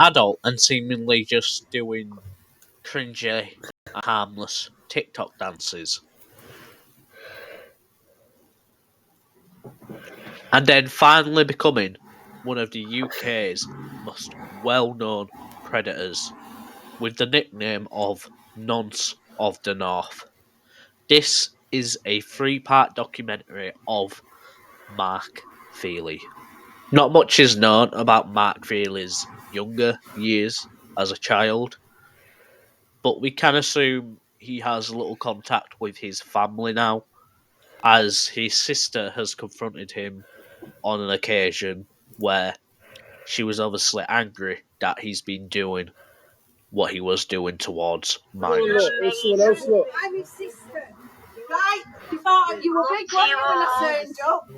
adult and seemingly just doing cringy, harmless TikTok dances. And then finally becoming one of the UK's most well-known predators with the nickname of Nonce of the North. This is a three-part documentary of Mark Feely. Not much is known about Mark Feely's younger years as a child, but we can assume he has little contact with his family now, as his sister has confronted him on an occasion where she was obviously angry that he's been doing what he was doing towards minors. I'm his sister. Right? You thought you were big one when I turned up.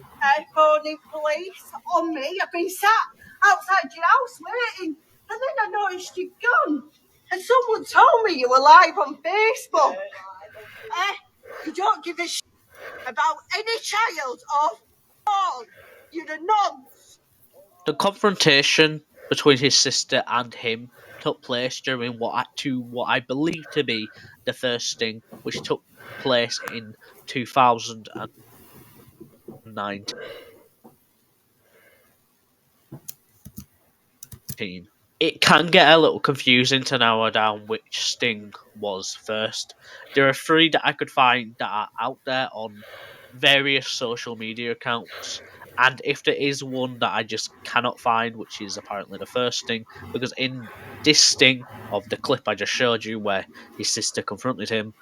Phoning police on me. I've been sat outside your house waiting. And then I noticed you'd gone. And someone told me you were live on Facebook. You don't give a shit about any child or all. You're a nonce. The confrontation between his sister and him took place during what I believe to be the first sting, which took place in 2019. It can get a little confusing to narrow down which sting was first. There are three that I could find that are out there on various social media accounts, and if there is one that I just cannot find, which is apparently the first sting, because in this sting of the clip I just showed you where his sister confronted him,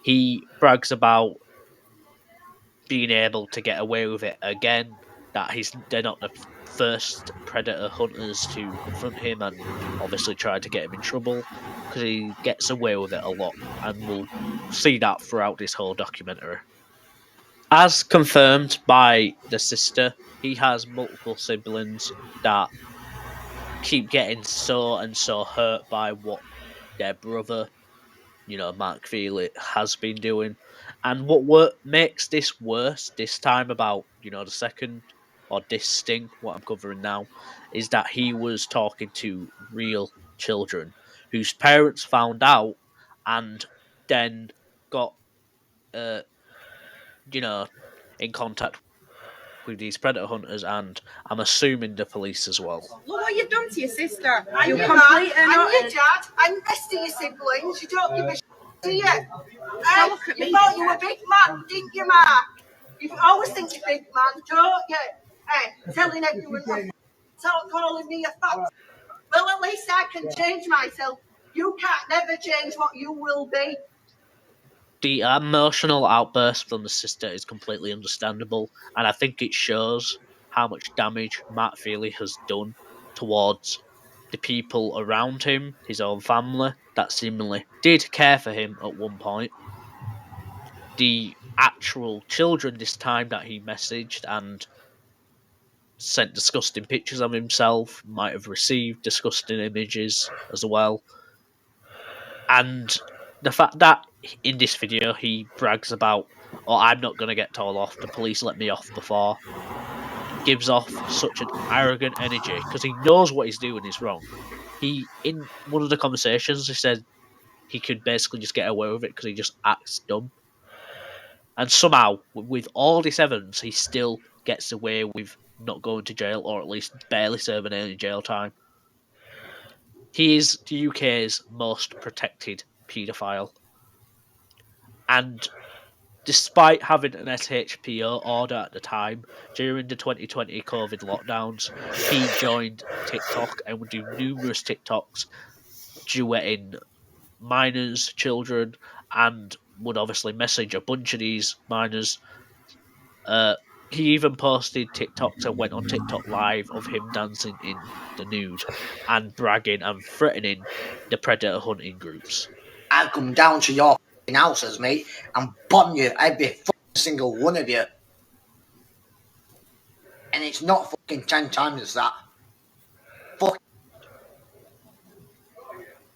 he brags about being able to get away with it again, that they're not the first predator hunters to confront him and obviously try to get him in trouble, because he gets away with it a lot, and we'll see that throughout this whole documentary. As confirmed by the sister, he has multiple siblings that keep getting so hurt by what their brother, Mark Feely, has been doing. And what makes this worse this time about, the second or this sting, what I'm covering now, is that he was talking to real children whose parents found out and then got, uh, you know, in contact with these predator hunters, and I'm assuming the police as well. Look what you've done to your sister. And your mum, and your dad, and the rest of your siblings. You don't give a shit, do you? You thought you were a big man, didn't you, Mark? You always think you're big man, don't you? Telling everyone calling me a fat. Well, at least I can change myself. You can't never change what you will be. The emotional outburst from the sister is completely understandable, and I think it shows how much damage Matt Feely has done towards the people around him, his own family, that seemingly did care for him at one point. The actual children this time that he messaged and sent disgusting pictures of himself might have received disgusting images as well. And the fact that in this video he brags about, "Oh, I'm not going to get told off, the police let me off before," gives off such an arrogant energy because he knows what he's doing is wrong. In one of the conversations, he said he could basically just get away with it because he just acts dumb. And somehow, with all this evidence, he still gets away with not going to jail, or at least barely serving any jail time. He is the UK's most protected paedophile. And despite having an SHPO order at the time, during the 2020 COVID lockdowns, he joined TikTok and would do numerous TikToks duetting minors, children, and would obviously message a bunch of these minors. He even posted TikToks and went on TikTok live of him dancing in the nude and bragging and threatening the predator hunting groups. I'd come down to your houses, mate, and bomb you, every single one of you. And it's not fucking 10 times that. Fuck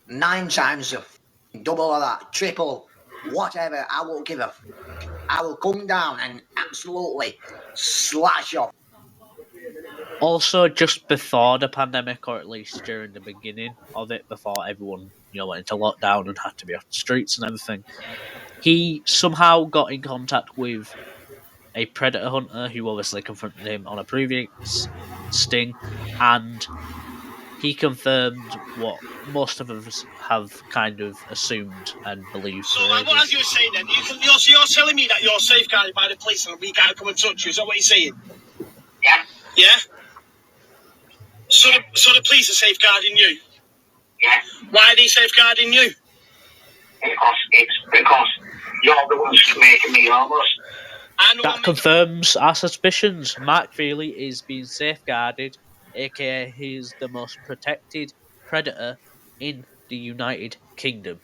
9 times of double of that, triple, whatever. I won't give a. I will come down and absolutely slash your Also, just before the pandemic, or at least during the beginning of it, before everyone went into lockdown and had to be off the streets and everything, he somehow got in contact with a predator hunter who obviously confronted him on a previous sting, and he confirmed what most of us have kind of assumed and believed. So, like, what as you were saying then, you're telling me that you're safeguarded by the police and we can't come and touch you, is that what you're saying? Yeah. Yeah? So the police are safeguarding you? Yeah. Why are they safeguarding you? Because you're the ones making me homeless. That confirms our suspicions. Mark Feely is being safeguarded, aka he is the most protected predator in the United Kingdom.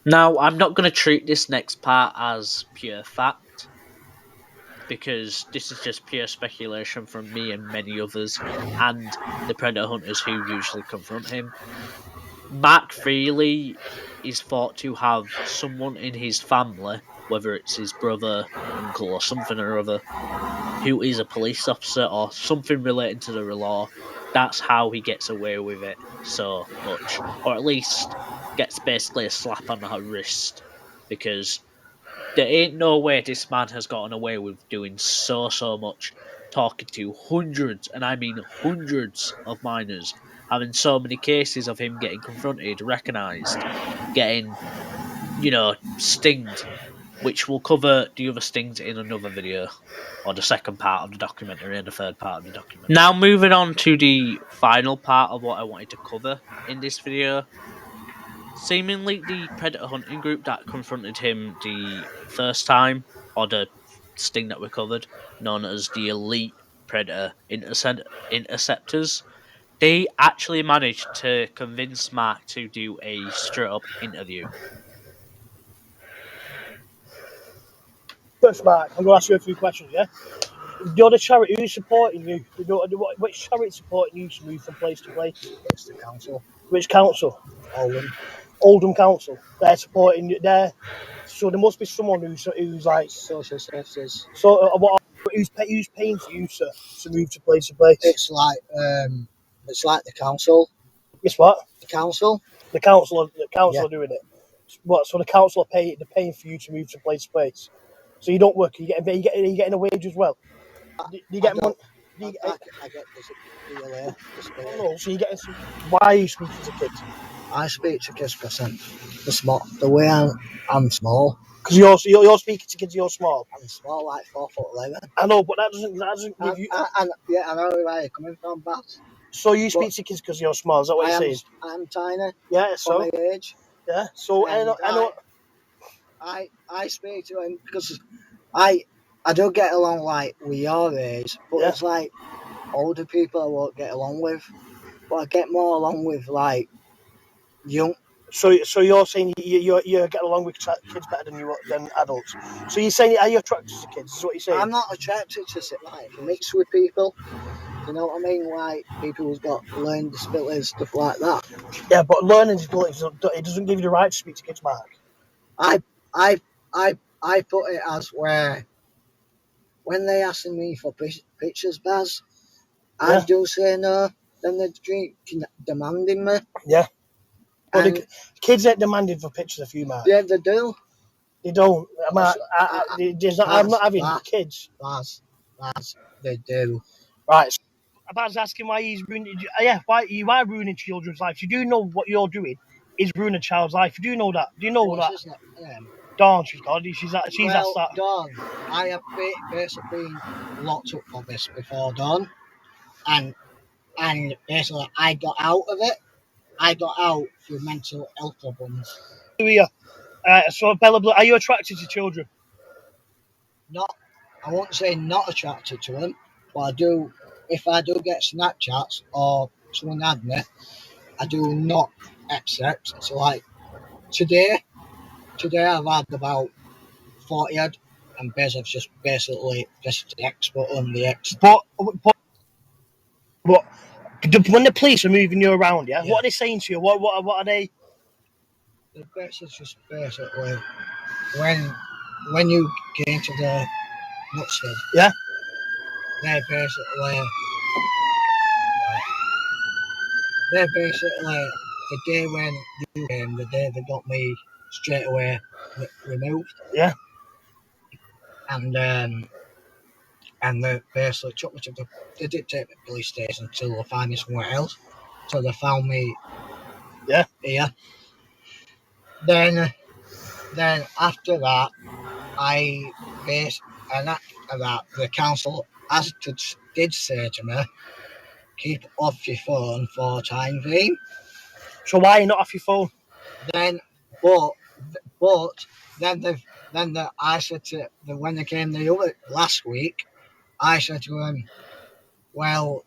Now, I'm not going to treat this next part as pure fact, because this is just pure speculation from me and many others, and the predator hunters who usually confront him. Mark Feely is thought to have someone in his family, whether it's his brother, uncle, or something or other, who is a police officer or something relating to the law. That's how he gets away with it so much, or at least gets basically a slap on the wrist, because there ain't no way this man has gotten away with doing so much, talking to hundreds, and I mean hundreds of minors, having so many cases of him getting confronted, recognised, getting, stinged, which we'll cover the other stings in another video, or the second part of the documentary and the third part of the documentary. Now moving on to the final part of what I wanted to cover in this video. Seemingly the predator hunting group that confronted him the first time, or the sting that we covered, known as the Elite Predator Interceptors, they actually managed to convince Mark to do a straight up interview. First, Mark, I'm going to ask you a few questions, yeah? The other charity who's supporting you, which charity is supporting you to move from place to place? It's the council. Which council? Oldham Council. They're supporting you there. So there must be someone who's like social services. So who's paying for you to move to place to place? It's like the council. Guess what? The council. The council Yeah. are doing it. What? So the council are paying for you to move to place to place. So you don't work. Are you getting a wage as well? Do you get money? I get disability. No, so you're getting some. Why are you speaking to kids? I speak to kids because the way I'm small. Because you're speaking to kids. You're small. I'm small, like 4'11". I know, but that doesn't give you. I know where you're coming from, Baz. So you speak to kids because you're small. Is that what you're saying? I'm tiny. Yeah. So for my age. Yeah. So I know. I speak to him because I do get along like with your age, but it's like older people I won't get along with. But I get more along with like young. So you're saying you get along with kids better than adults. So you're saying, are you attracted to kids? Is what you're saying? I'm not attracted to mix with people. You know what I mean? Like people who've got learning disabilities, stuff like that. Yeah, but learning disabilities, it doesn't give you the right to speak to kids, Mark. I put it as where when they asking me for pictures, Baz, I do say no. Then they're demanding me. Yeah. But the kids ain't demanding for pictures of you, Mark. Yeah, they do. They don't. I'm not having kids. Baz, they do. Right. So Baz asking why he's ruining. Why you are ruining children's lives. You do know what you're doing is ruining a child's life. You do know that. Do you know that? Dawn, she's called. She's asked that. Dawn, I have basically been locked up for this before, Dawn, and basically I got out of it. I got out through mental health problems. So Bella, are you attracted to children? I won't say not attracted to them, but I do. If I do get Snapchats or someone had me, I do not accept. So like today I've had about 40 odd, and basically just the X button, the X. But when the police are moving you around, what are they saying to you? What are they? The basically when you get into the Nonce, they're they basically, the day when you came, the day they got me straight away removed. Yeah. And they basically took me to they did take me to the police station until they found me somewhere else. So they found me Yeah. here. Then after that, and after that, the council did say to me, keep off your phone for time being. So why are you not off your phone? Then, but I said to when they came last week, I said to them, well,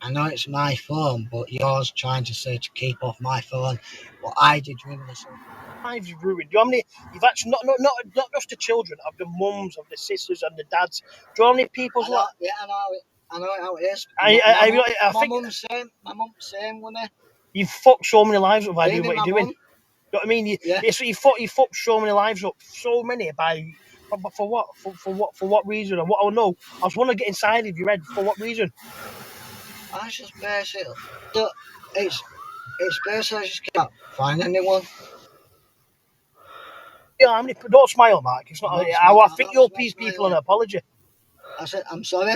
I know it's my phone, but yours trying to say to keep off my phone. But I did ring the Lives ruined. Do you know how many you've actually not just the children, of the mums, of the sisters, and the dads. Do you know how many people's I know, yeah, I know how it is. I My think mum's saying when you've fucked so many lives up by doing even what my you're doing. mum. You know what I mean? Yeah, You fucked so many lives up, so many by. But for what? For what reason? And what I know, I just want to get inside of your head. For what reason? I just basically, it's basically I just can't find anyone. Yeah, I mean, don't smile, Mark. It's not. I think you'll please people an apology. I said I'm sorry.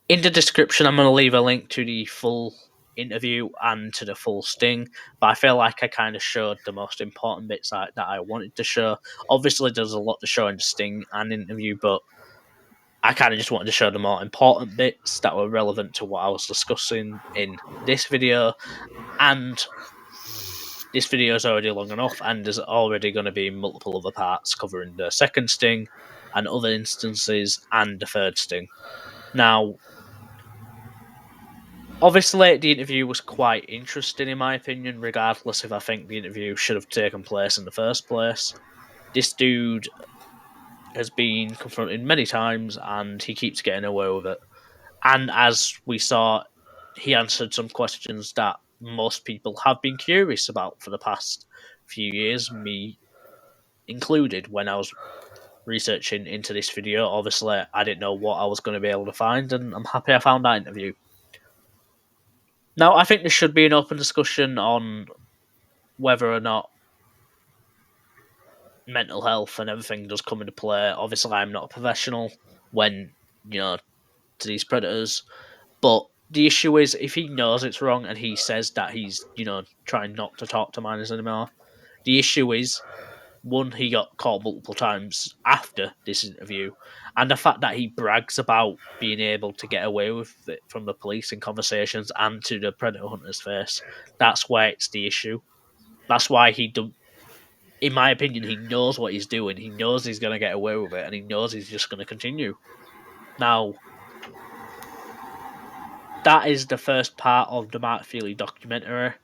In the description, I'm going to leave a link to the full interview and to the full sting, but I feel like I kind of showed the most important bits that I wanted to show. Obviously, there's a lot to show in the sting and interview, but I kind of just wanted to show the more important bits that were relevant to what I was discussing in this video. And this video is already long enough, and there's already going to be multiple other parts covering the second sting and other instances and the third sting. Now, obviously, the interview was quite interesting in my opinion, regardless if I think the interview should have taken place in the first place. This dude has been confronted many times and he keeps getting away with it. And as we saw, he answered some questions that most people have been curious about for the past few years, me included, when I was researching into this video. Obviously, I didn't know what I was going to be able to find, and I'm happy I found that interview. Now, I think there should be an open discussion on whether or not mental health and everything does come into play. Obviously, I'm not a professional when, to these predators, but the issue is if he knows it's wrong and he says that he's, trying not to talk to minors anymore, the issue is, one, he got caught multiple times after this interview, and the fact that he brags about being able to get away with it from the police in conversations and to the predator hunter's face, that's where it's the issue. That's why in my opinion, he knows what he's doing. He knows he's going to get away with it, and he knows he's just going to continue. Now, that is the first part of the Mark Feely documentary.